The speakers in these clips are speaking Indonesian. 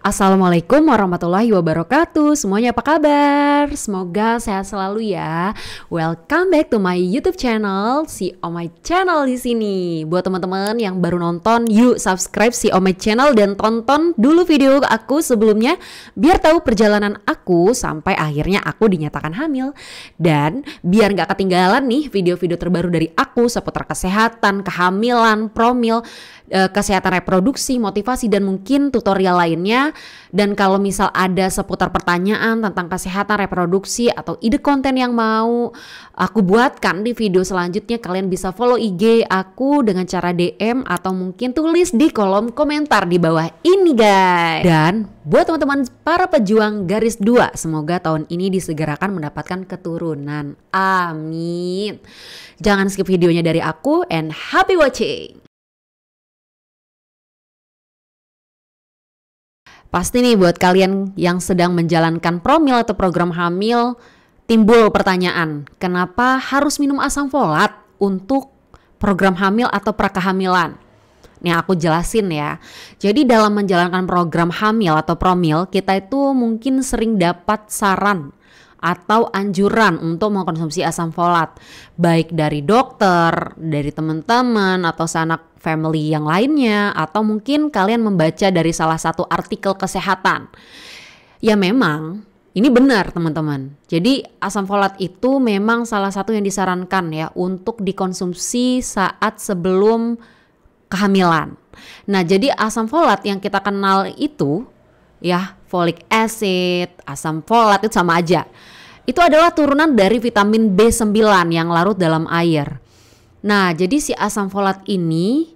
Assalamualaikum warahmatullahi wabarakatuh. Semuanya apa kabar? Semoga sehat selalu ya. Welcome back to my YouTube channel, si Omai Channel di sini. Buat teman-teman yang baru nonton, yuk subscribe si Omai Channel dan tonton dulu video aku sebelumnya biar tahu perjalanan aku sampai akhirnya aku dinyatakan hamil. Dan biar nggak ketinggalan nih video-video terbaru dari aku seputar kesehatan, kehamilan, promil, kesehatan reproduksi, motivasi, dan mungkin tutorial lainnya. Dan kalau misal ada seputar pertanyaan tentang kesehatan reproduksi atau ide konten yang mau aku buatkan di video selanjutnya, kalian bisa follow IG aku dengan cara DM atau mungkin tulis di kolom komentar di bawah ini guys. Dan buat teman-teman para pejuang garis 2, semoga tahun ini disegerakan mendapatkan keturunan. Amin. Jangan skip videonya dari aku and happy watching. Pasti nih buat kalian yang sedang menjalankan promil atau program hamil timbul pertanyaan, kenapa harus minum asam folat untuk program hamil atau prakehamilan? Nih aku jelasin ya. Jadi dalam menjalankan program hamil atau promil, kita itu mungkin sering dapat saran atau anjuran untuk mengkonsumsi asam folat, baik dari dokter, dari teman-teman atau sanak family yang lainnya, atau mungkin kalian membaca dari salah satu artikel kesehatan. Ya memang ini benar teman-teman. Jadi asam folat itu memang salah satu yang disarankan ya untuk dikonsumsi saat sebelum kehamilan. Nah, jadi asam folat yang kita kenal itu ya, folic acid, asam folat itu sama aja. Itu adalah turunan dari vitamin B9 yang larut dalam air. Nah, jadi si asam folat ini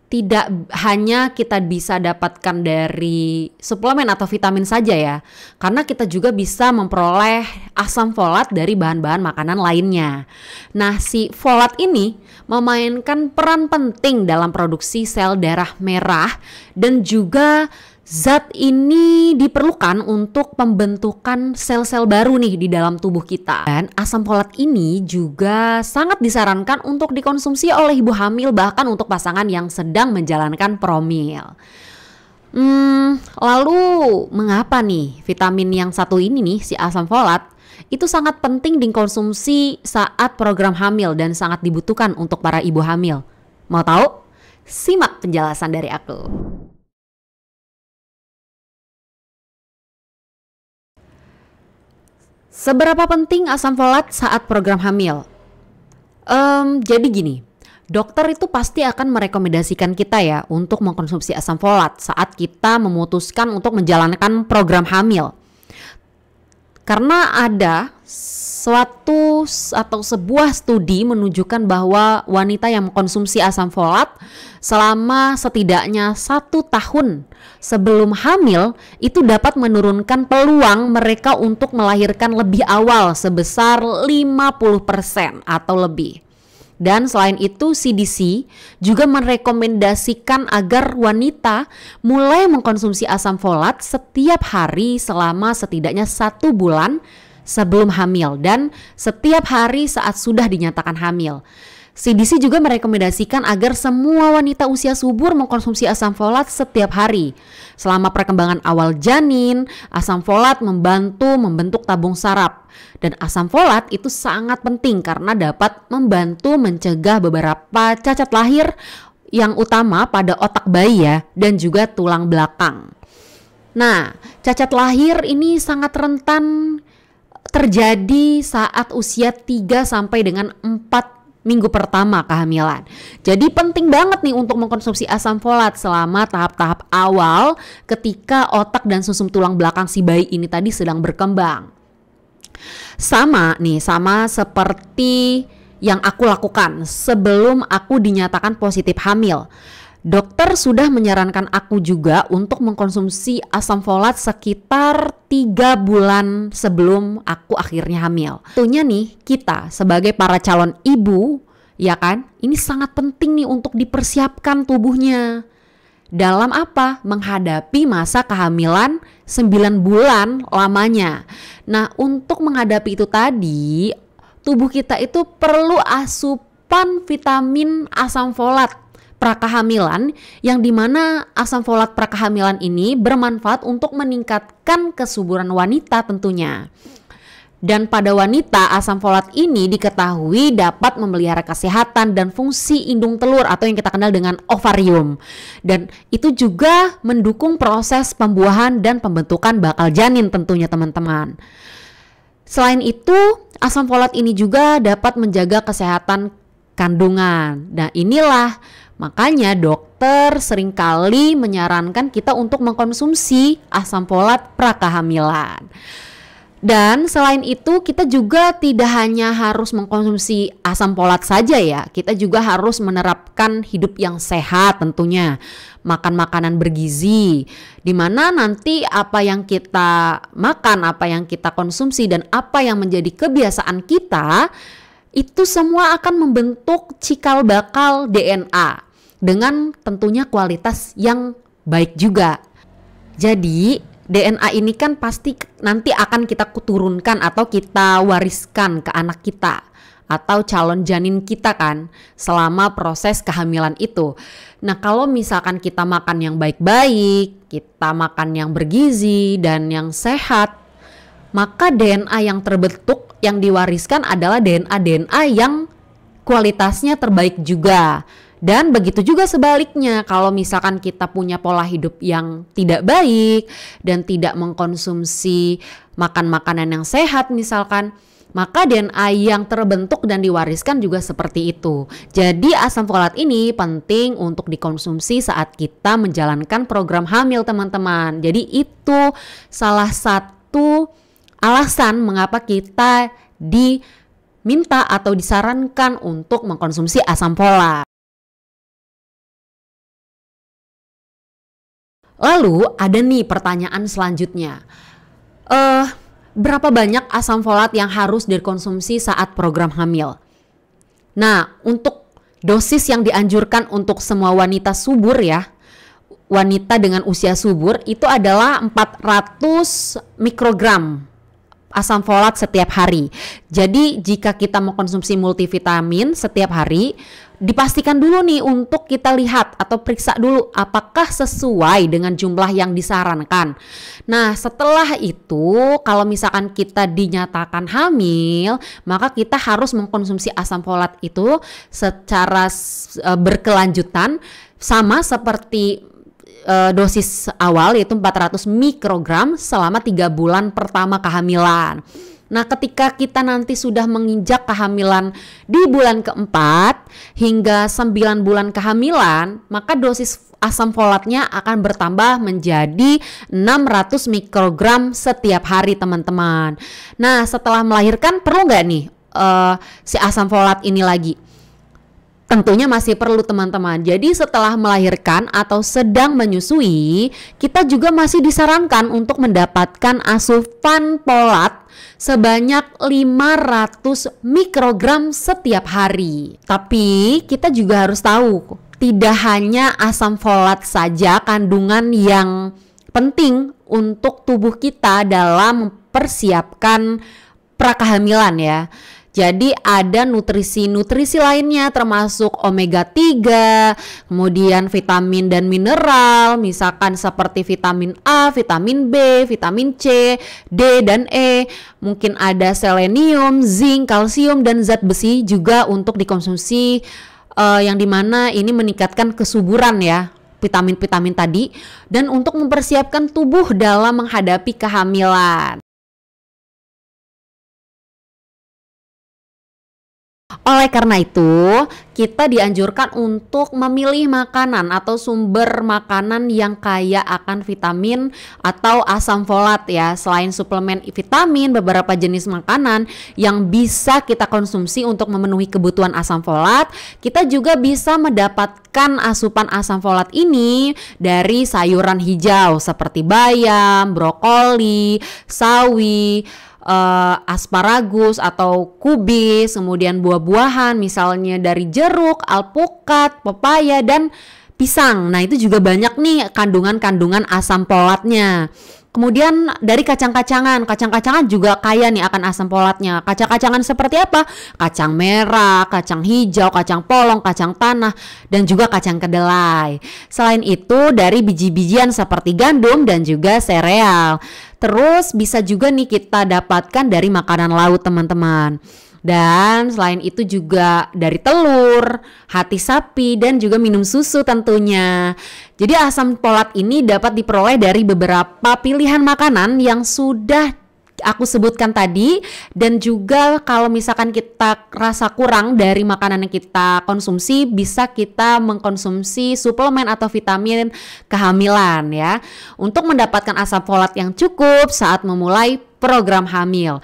tidak hanya kita bisa dapatkan dari suplemen atau vitamin saja ya. Karena kita juga bisa memperoleh asam folat dari bahan-bahan makanan lainnya. Nah, si folat ini memainkan peran penting dalam produksi sel darah merah dan juga zat ini diperlukan untuk pembentukan sel-sel baru nih di dalam tubuh kita. Dan asam folat ini juga sangat disarankan untuk dikonsumsi oleh ibu hamil, bahkan untuk pasangan yang sedang menjalankan promil. Lalu mengapa nih vitamin yang satu ini nih, si asam folat, itu sangat penting dikonsumsi saat program hamil dan sangat dibutuhkan untuk para ibu hamil? Mau tahu? Simak penjelasan dari aku. Seberapa penting asam folat saat program hamil? Jadi gini, dokter itu pasti akan merekomendasikan kita ya untuk mengkonsumsi asam folat saat kita memutuskan untuk menjalankan program hamil. Karena ada suatu atau sebuah studi menunjukkan bahwa wanita yang mengkonsumsi asam folat selama setidaknya 1 tahun sebelum hamil itu dapat menurunkan peluang mereka untuk melahirkan lebih awal sebesar 50% atau lebih. Dan selain itu CDC juga merekomendasikan agar wanita mulai mengkonsumsi asam folat setiap hari selama setidaknya 1 bulan sebelum hamil dan setiap hari saat sudah dinyatakan hamil. CDC juga merekomendasikan agar semua wanita usia subur mengkonsumsi asam folat setiap hari. Selama perkembangan awal janin, asam folat membantu membentuk tabung saraf. Dan asam folat itu sangat penting karena dapat membantu mencegah beberapa cacat lahir yang utama pada otak bayi ya, dan juga tulang belakang. Nah, cacat lahir ini sangat rentan terjadi saat usia 3 sampai dengan 4 minggu pertama kehamilan. Jadi penting banget nih untuk mengkonsumsi asam folat selama tahap-tahap awal ketika otak dan sumsum tulang belakang si bayi ini tadi sedang berkembang. Sama seperti yang aku lakukan sebelum aku dinyatakan positif hamil. Dokter sudah menyarankan aku juga untuk mengkonsumsi asam folat sekitar 3 bulan sebelum aku akhirnya hamil. Tentunya nih kita sebagai para calon ibu, ya kan, ini sangat penting nih untuk dipersiapkan tubuhnya. Dalam apa? Menghadapi masa kehamilan 9 bulan lamanya. Nah, untuk menghadapi itu tadi, tubuh kita itu perlu asupan vitamin asam folat prakehamilan, yang dimana asam folat prakehamilan ini bermanfaat untuk meningkatkan kesuburan wanita tentunya. Dan pada wanita, asam folat ini diketahui dapat memelihara kesehatan dan fungsi indung telur atau yang kita kenal dengan ovarium. Dan itu juga mendukung proses pembuahan dan pembentukan bakal janin tentunya teman-teman. Selain itu, asam folat ini juga dapat menjaga kesehatan kandungan. Nah, inilah makanya dokter seringkali menyarankan kita untuk mengkonsumsi asam folat prakehamilan. Dan selain itu kita juga tidak hanya harus mengkonsumsi asam folat saja ya, kita juga harus menerapkan hidup yang sehat tentunya. Makan makanan bergizi, dimana nanti apa yang kita makan, apa yang kita konsumsi dan apa yang menjadi kebiasaan kita, itu semua akan membentuk cikal bakal DNA dengan tentunya kualitas yang baik juga. Jadi DNA ini kan pasti nanti akan kita turunkan atau kita wariskan ke anak kita atau calon janin kita kan selama proses kehamilan itu. Nah, kalau misalkan kita makan yang baik-baik, kita makan yang bergizi dan yang sehat, maka DNA yang terbentuk yang diwariskan adalah DNA yang kualitasnya terbaik juga. Dan begitu juga sebaliknya, kalau misalkan kita punya pola hidup yang tidak baik dan tidak mengkonsumsi makan makanan yang sehat misalkan, maka DNA yang terbentuk dan diwariskan juga seperti itu. Jadi asam folat ini penting untuk dikonsumsi saat kita menjalankan program hamil teman-teman. Jadi itu salah satu alasan mengapa kita diminta atau disarankan untuk mengkonsumsi asam folat. Lalu ada nih pertanyaan selanjutnya, berapa banyak asam folat yang harus dikonsumsi saat program hamil? Nah, untuk dosis yang dianjurkan untuk semua wanita subur ya, wanita dengan usia subur itu adalah 400 mikrogram asam folat setiap hari. Jadi jika kita mengkonsumsi multivitamin setiap hari, dipastikan dulu nih untuk kita lihat atau periksa dulu apakah sesuai dengan jumlah yang disarankan. Nah, setelah itu kalau misalkan kita dinyatakan hamil, maka kita harus mengkonsumsi asam folat itu secara berkelanjutan sama seperti dosis awal yaitu 400 mikrogram selama 3 bulan pertama kehamilan. Nah, ketika kita nanti sudah menginjak kehamilan di bulan keempat hingga 9 bulan kehamilan, maka dosis asam folatnya akan bertambah menjadi 600 mikrogram setiap hari teman-teman. Nah, setelah melahirkan perlu nggak nih si asam folat ini lagi? Tentunya masih perlu teman-teman. Jadi setelah melahirkan atau sedang menyusui, kita juga masih disarankan untuk mendapatkan asupan folat sebanyak 500 mikrogram setiap hari. Tapi kita juga harus tahu, tidak hanya asam folat saja kandungan yang penting untuk tubuh kita dalam mempersiapkan prakehamilan ya. Jadi ada nutrisi-nutrisi lainnya termasuk omega 3, kemudian vitamin dan mineral, misalkan seperti vitamin A, vitamin B, vitamin C, D dan E. Mungkin ada selenium, zinc, kalsium dan zat besi juga untuk dikonsumsi yang dimana ini meningkatkan kesuburan ya, vitamin-vitamin tadi, dan untuk mempersiapkan tubuh dalam menghadapi kehamilan. Oleh karena itu, kita dianjurkan untuk memilih makanan atau sumber makanan yang kaya akan vitamin atau asam folat ya. Selain suplemen vitamin, beberapa jenis makanan yang bisa kita konsumsi untuk memenuhi kebutuhan asam folat, kita juga bisa mendapatkan asupan asam folat ini dari sayuran hijau seperti bayam, brokoli, sawi, asparagus atau kubis, kemudian buah-buahan misalnya dari jeruk, alpukat, pepaya dan pisang. Nah, itu juga banyak nih kandungan-kandungan asam folatnya. Kemudian dari kacang-kacangan juga kaya nih akan asam folatnya. Kacang-kacangan seperti apa? Kacang merah, kacang hijau, kacang polong, kacang tanah, dan juga kacang kedelai. Selain itu dari biji-bijian seperti gandum dan juga sereal. Terus bisa juga nih kita dapatkan dari makanan laut teman-teman. Dan selain itu juga dari telur, hati sapi, dan juga minum susu tentunya. Jadi asam folat ini dapat diperoleh dari beberapa pilihan makanan yang sudah aku sebutkan tadi. Dan juga kalau misalkan kita rasa kurang dari makanan yang kita konsumsi, bisa kita mengkonsumsi suplemen atau vitamin kehamilan ya, untuk mendapatkan asam folat yang cukup saat memulai program hamil.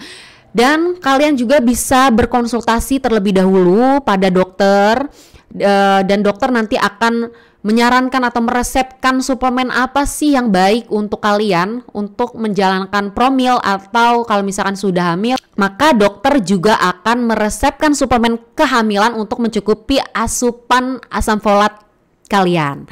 Dan kalian juga bisa berkonsultasi terlebih dahulu pada dokter, dan dokter nanti akan menyarankan atau meresepkan suplemen apa sih yang baik untuk kalian untuk menjalankan promil, atau kalau misalkan sudah hamil, maka dokter juga akan meresepkan suplemen kehamilan untuk mencukupi asupan asam folat kalian.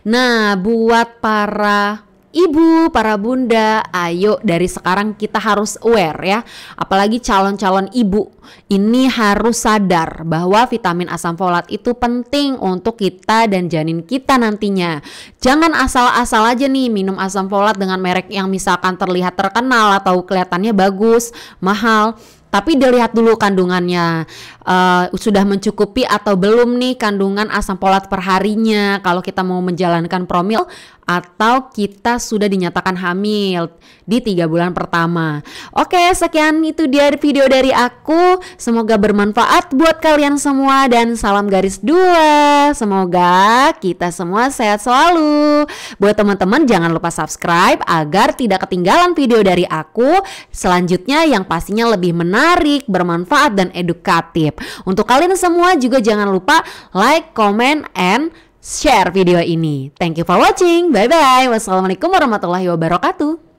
Nah, buat para ibu, para bunda, ayo dari sekarang kita harus aware ya. Apalagi calon-calon ibu ini harus sadar bahwa vitamin asam folat itu penting untuk kita dan janin kita nantinya. Jangan asal-asal aja nih minum asam folat dengan merek yang misalkan terlihat terkenal atau kelihatannya bagus, mahal. Tapi dilihat dulu kandungannya, sudah mencukupi atau belum nih kandungan asam folat perharinya kalau kita mau menjalankan promil, atau kita sudah dinyatakan hamil di 3 bulan pertama. Oke, sekian itu dia video dari aku. Semoga bermanfaat buat kalian semua dan salam garis 2. Semoga kita semua sehat selalu. Buat teman-teman jangan lupa subscribe agar tidak ketinggalan video dari aku selanjutnya yang pastinya lebih menarik, bermanfaat, dan edukatif. Untuk kalian semua juga jangan lupa like, comment, and share video ini. Thank you for watching. Bye bye. Wassalamualaikum warahmatullahi wabarakatuh.